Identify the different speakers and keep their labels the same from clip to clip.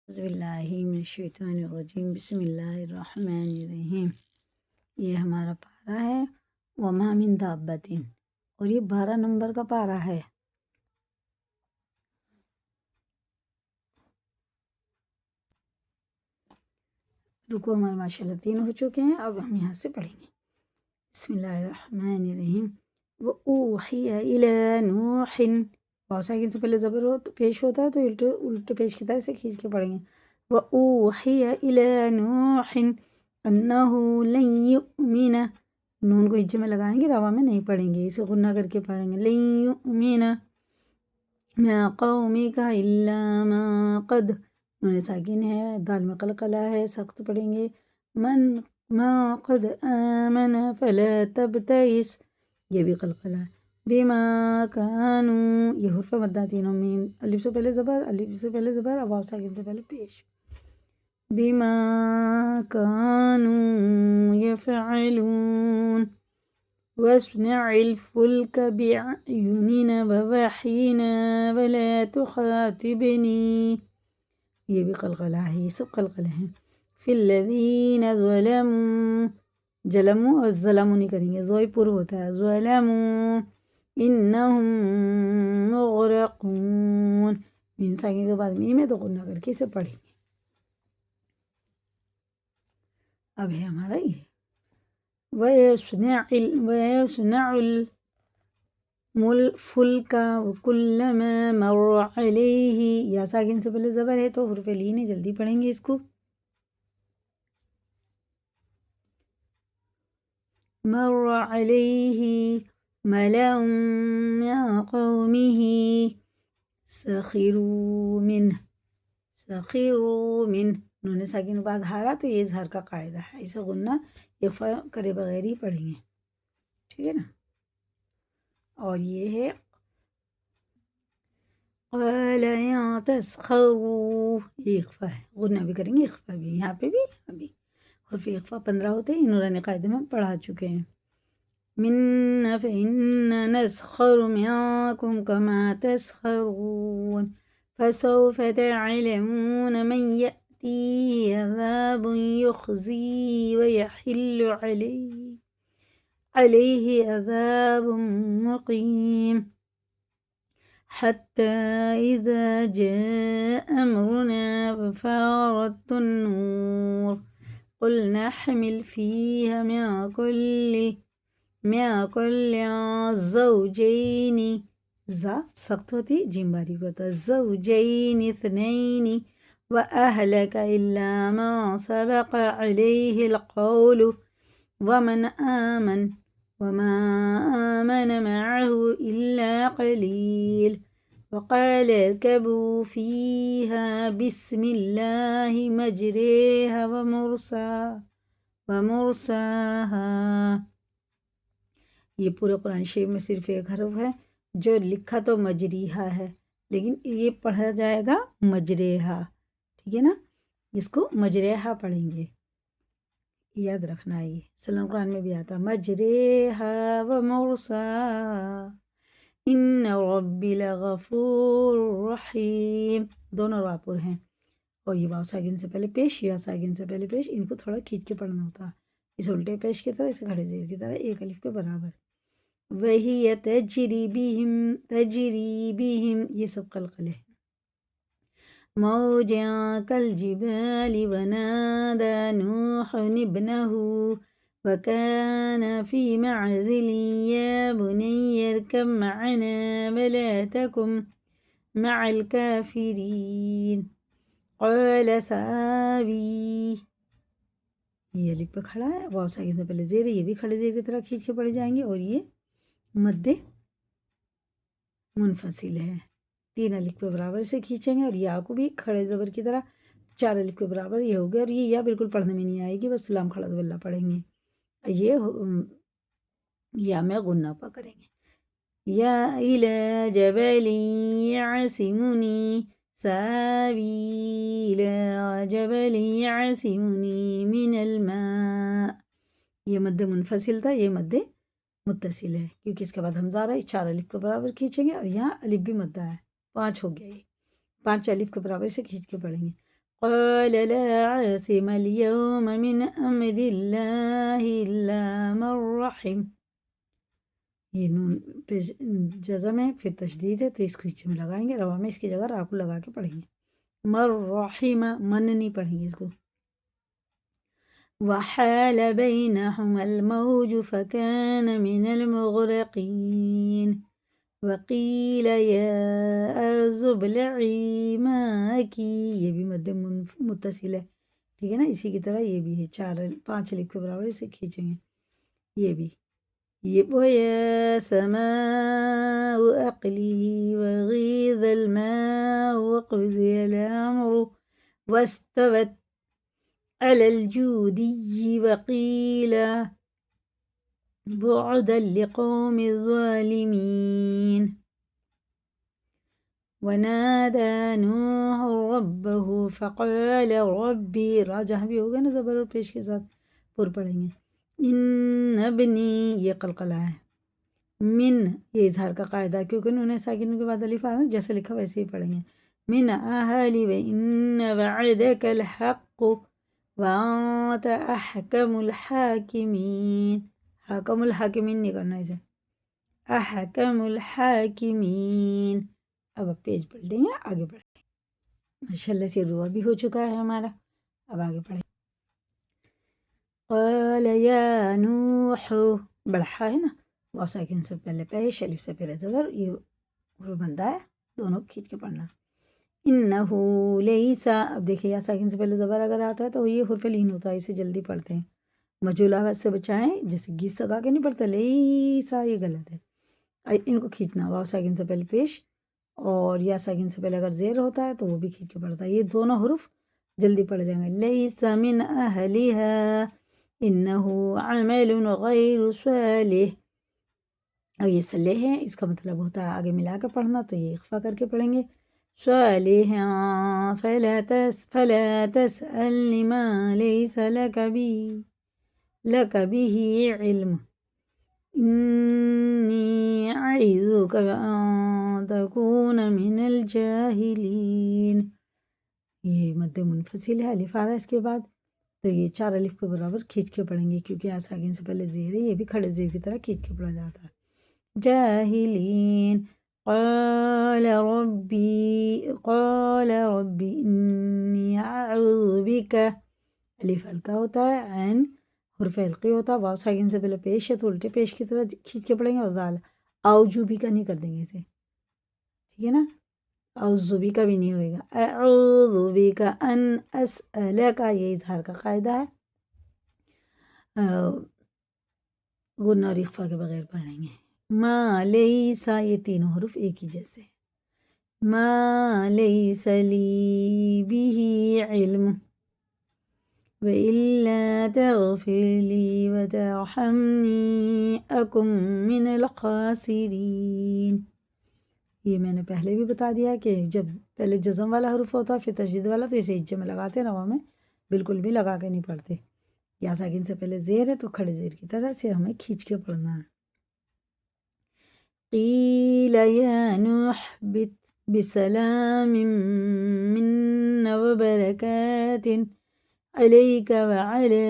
Speaker 1: اعوذ باللہ من الشیطان الرجیم بسم اللہ الرحمن الرحیم۔ یہ ہمارا پارہ ہے وما من دابۃ، اور یہ 12 نمبر کا پارہ ہے۔ رکو ہمارے ماشاءاللہ 3 ہو چکے ہیں، اب ہم یہاں سے پڑھیں گے۔ بسم اللہ الرحمن الرحیم۔ وَأُوحِيَ إِلَى نُوحٍ، واو ساکن سے پہلے زبر پیش ہوتا ہے تو الٹے پیش کی طرح سے کھینچ کے پڑھیں گے۔ وَأُوحِيَ إِلَى نُوحٍ أَنَّهُ لَن يُؤْمِنَ، نون کو ہجے میں لگائیں گے، روا میں نہیں پڑھیں گے، اسے غنہ کر کے پڑھیں گے۔ لَن يُؤْمِنَ مِن قَوْمِكَ إِلَّا مَا قَدْ، نون ساکن ہے، دال میں قلقلہ ہے، سخت پڑھیں گے۔ من ما قد آمن فلا تبتئس، یہ بھی قلقلہ ہے۔ بما كانوا، یہ حرف مدہ تینوں میں، الف سے پہلے زبر، الف سے پہلے زبر، واو ساکن سے پہلے پیش۔ بما كانوا يفعلون واصنع الفلك بأعيننا ووحينا ولا تخاطبني، یہ بھی قلقلہ ہے، یہ سب قلقلے ہیں۔ فی الذین ظلموا، ظلموا اور ظلموا نہیں کریں گے، زوئی پر ہوتا ہے، ظلموا انہم مغرقون، میم ساکن کے بعد میم ہے تو غنہ کر کے اسے پڑھیں گے۔ اب ہے ہمارا یہ وَيَصْنَعُ الْفُلْكَ وَكُلَّمَا مَرَّ عَلَيْهِ، یا ساکن سے پہلے زبر ہے تو حرف لین ہے، جلدی پڑھیں گے اس کو۔ مَرَّ عَلَيْهِ مَلَأٌ مِّن قَوْمِهِ سَخِرُوا مِنْهُ، نون ساکن کے بعد ہارا تو یہ اظہار کا قاعدہ ہے، اسے غنہ اخفا کرے بغیر ہی پڑھیں گے، ٹھیک ہے نا۔ اور یہ ہے قَالَ يَا تَسْخَرُوا، یہ اخفا ہے، غنہ بھی کریں گے، اخفا بھی، یہاں پہ بھی یہاں بھی۔ حرف اخفا 15 ہوتے ہیں، نورانی قاعدے میں پڑھا چکے ہیں۔ مِنَّا فَإِنَّا نَسْخَرُ مِنكُمْ كَمَا تَسْخَرُونَ فَسَوْفَ تَعْلَمُونَ مَن يَأْتِيهِ عَذَابٌ يُخْزِيهِ وَيَحِلُّ عَلَيْهِ عَذَابٌ مُقِيمٌ، حَتَّى إِذَا جَاءَ أَمْرُنَا وَفَارَتِ النُّورُ قُلْ نَحْمِلُ فِيهَا مِن كُلٍّ زَوْجَيْنِ، زا سخت ہوتی، جیم باریک ہوتا، زوجین اثنین وَأَهْلَكَ إِلَّا مَا سَبَقَ عَلَيْهِ الْقَوْلُ وَمَنْ آمَنَ وَمَا آمَنَ مَعَهُ إِلَّا قَلِيلٌ وَقَالَ ارْكَبُوا فِيهَا بِسْمِ اللَّهِ مَجْرَاهَا وَمُرْسَاهَا، یہ پورے قرآن شریف میں صرف ایک حرف ہے جو لکھا تو مجریہا ہے، لیکن یہ پڑھا جائے گا مجریہا، ٹھیک ہے نا، اس کو مجریہا پڑھیں گے، یاد رکھنا ہے، یہ سلام قرآن میں بھی آتا مجریہا ومرساہا ان ربی لغفور رحیم، دونوں راپور ہیں، اور یہ واو ساکن سے پہلے پیش، یا ساکن سے پہلے پیش، ان کو تھوڑا کھینچ کے پڑھنا ہوتا ہے، اس الٹے پیش کی طرح، اس کھڑے زیر کی طرح، ایک الف کے برابر۔ وَهِيَ تَجْرِي بِهِمْ، یہ سب قلقلے ہیں۔ مَوْجًا كَالْجِبَالِ وَنَادَى نُوحٌ ابْنَهُ وَكَانَ فِي مَعْزِلٍ يَا بُنَيَّ ارْكَبْ مَعَنَا وَلَا تَكُنْ مَعَ الْكَافِرِينَ قَالَ سَآوِي، یہ الف پہ کھڑا ہے، واو ساکن سے پہلے زیر ہے، یہ بھی کھڑے زیر کی طرح کھینچ کے پڑھے جائیں گے، اور یہ مد منفصل ہے، 3 الف کے برابر سے کھینچیں گے، اور یا کو بھی کھڑے زبر کی طرح 4 الف کے برابر یہ ہو گیا، اور یہ یا بالکل پڑھنے میں نہیں آئے گی، بس سلام کھڑا زبر اللہ پڑھیں گے، یہ یا میں غنہ پا کریں گے۔ یا الی جبل یعصمنی، ساوی الی جبل یعصمنی من الماء، یہ مد منفصل تھا، یہ مد متصل ہے، کیونکہ اس کے بعد حمزہ آ رہا ہے، 4 الف کے برابر کھینچیں گے، اور یہاں الف بھی مدہ ہے، 5 ہو گیا، یہ 5 الف کے برابر سے کھینچ کے پڑھیں گے۔ قال لا عاصم اليوم من امر اللہ الا من رحم، یہ نون پہ جزم ہے، پھر تشدید ہے تو اس کو اچھے میں لگائیں گے، روا میں اس کی جگہ را کو لگا کے پڑھیں گے، مر رحم، من نہیں پڑھیں گے اس کو۔ وحال بينهما الموج فكان من المغرقين وقيل يا أرض ابلعي ماءك، یہ بھی مد متصل ہے، ٹھیک ہے نا، اسی کی طرح یہ بھی ہے، 5 الف کے برابر اسے کھینچیں گے، یہ بھی وَيَا سَمَاءُ أَقْلِعِي وَغِيضَ الْمَاءُ وَقُضِيَ الْأَمْرُ وَاسْتَوَتْ عَلَى الْجُودِيِّ وَقِيلَ بُعْدًا لِقَوْمِ الظَّالِمِينَ ونادى نوح ربه فقال ربی، راجہ بھی ہوگا نا زبر اور پیش کے ساتھ، پر پڑھیں گے، ان ابنی، یہ قلقلہ ہے، من یہ اظہار کا قاعدہ، کیونکہ انہوں نے ساکنوں کے بعد الف آ رہا ہے، جیسے لکھا ویسے ہی پڑھیں گے، من اہلی وان وعدک الحق وانت احکم الحاکمین، حکم الحاکمین نہیں کرنا اسے، احکم الحاکمین۔ اب پیج پلٹیں گے، آگے بڑھیں، ماشاءاللہ سے روا بھی ہو چکا ہے ہمارا، اب آگے پڑھیں۔ قال یا نوح، بڑھا ہے نا، واو ساکن سے پہلے پیش، الف سے پہلے زبر، یہ بندہ ہے، دونوں کھینچ کے پڑھنا۔ انہو لیسا، اب دیکھیں یا ساکن سے پہلے زبر اگر آتا ہے تو یہ حرف لین ہوتا ہے، اسے جلدی پڑھتے ہیں، مجھول آواز سے بچائیں، جیسے گیس سگا کے نہیں پڑھتا، لیسا، یہ غلط ہے، ان کو کھینچنا، واو ساکن سے پہلے پیش، اور یا ساکن سے پہلے اگر زیر ہوتا ہے تو وہ بھی کھینچ کے پڑھتا ہے، یہ دونوں حروف جلدی پڑھ جائیں گے، لیس من اہلہا انہو عمل غیر صالح، اور یہ صالح ہے، اس کا مطلب ہوتا ہے آگے ملا کے پڑھنا، تو یہ اخفا کر کے پڑھیں گے، صالحا فلا تسألنی ما لیس لک به علم انی اعظک ان تکون من الجاہلین، یہ مد منفصل ہے، الف آ رہا ہے اس کے بعد، تو یہ 4 الف کے برابر کھینچ کے پڑھیں گے، کیونکہ آ ساکن سے پہلے زیر ہے، یہ بھی کھڑے زیر کی طرح کھینچ کے پڑھا جاتا ہے، جاہلین۔ قال ربی انی اعوذ بک، الف ہلکا ہوتا ہے، عین حرف حلقی ہوتا ہے، واو ساکن سے پہلے پیش ہے تو الٹے پیش کی طرح کھینچ کے پڑھیں گے، اور ذال اعوذ بک نہیں کر دیں گے اسے، ٹھیک ہے نا، اعوذ بک بھی نہیں ہوئے گا، اعوذ بک ان اسألک، یہ اظہار کا قاعدہ ہے، غنہ اور اخفا کے بغیر پڑھیں گے، ما لیسا، یہ تینوں حروف ایک ہی جیسے، ما لیس لی به علم وإلا تغفر لي وترحمني أكن من الخاسرین، یہ میں نے پہلے بھی بتا دیا کہ جب پہلے جزم والا حروف ہوتا ہے پھر تشدید والا تو اسے اجے میں لگاتے ہیں، روا میں بالکل بھی لگا کے نہیں پڑھتے، یا ساکن سے پہلے زیر ہے تو کھڑے زیر کی طرح سے ہمیں کھینچ کے پڑھنا ہے۔ قیل یا نوح بت بسلام منا وبرکات علیک وعلی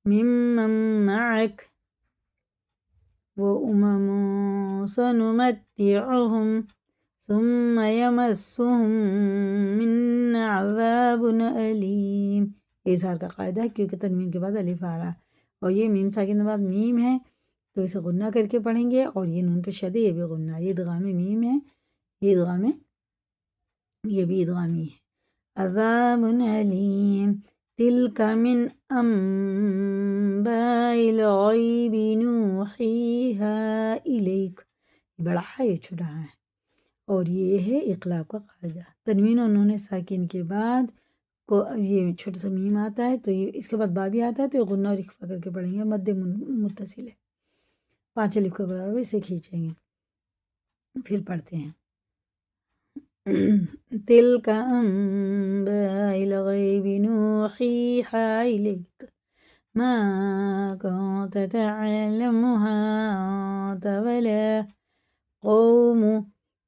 Speaker 1: ممن معک سنمتعهم ثم یمسهم منا عذاب علیم، اظہار کا قاعدہ ہے کیونکہ تنوین کے بعد الف آ رہا ہے، اور یہ میم ساکن کے بعد میم ہے تو اسے غنہ کر کے پڑھیں گے، اور یہ نون پہ شد ہے، یہ بھی غنہ، یہ ادغام میم ہے، یہ ادغام، یہ بھی ادغامی ہے، عذاب علیم۔ تلک من انباء الغیب نوحیہا الیک، بڑا ہے، یہ چھوٹا ہے، اور یہ ہے اقلاب کا قاعدہ، تنوین اور نون ساکن کے بعد کو یہ چھوٹا سا میم آتا ہے تو یہ اس کے بعد با بھی آتا ہے تو یہ غنہ اور اخفا کر کے پڑھیں گے، مد متصل ہے، 5 الف کے برابر اسے کھینچیں گے، پھر پڑھتے ہیں، تلک انباء الغیب نوحیہا الیک ما كنت تعلمها أنت ولا قومك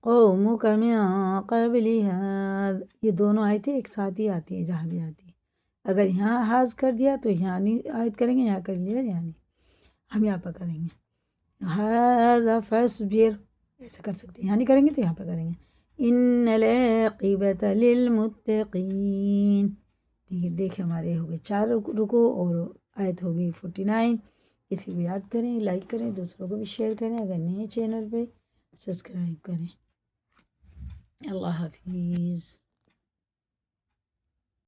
Speaker 1: قومك من قبل هذا، یہ دونوں آیتیں ایک ساتھ ہی آتی ہیں جہاں بھی آتی ہیں۔ اگر یہاں حاض کر دیا تو یہاں نہیں آیت کریں گے، یہاں کر لیا یہاں نہیں، ہم یہاں پہ کریں گے۔ هذا فاصبر، ایسا کر سکتے ہیں، یہاں نہیں کریں گے تو یہاں پہ کریں گے۔ ان العاقبۃ للمتقین، ٹھیک ہے، دیکھیں ہمارے ہو گئے 4 رکوع اور آیت ہو گئی 49۔ کسی کو یاد کریں، لائک کریں، دوسروں کو بھی شیئر کریں، اگر نئے چینل پہ سبسکرائب کریں۔ اللہ حافظ۔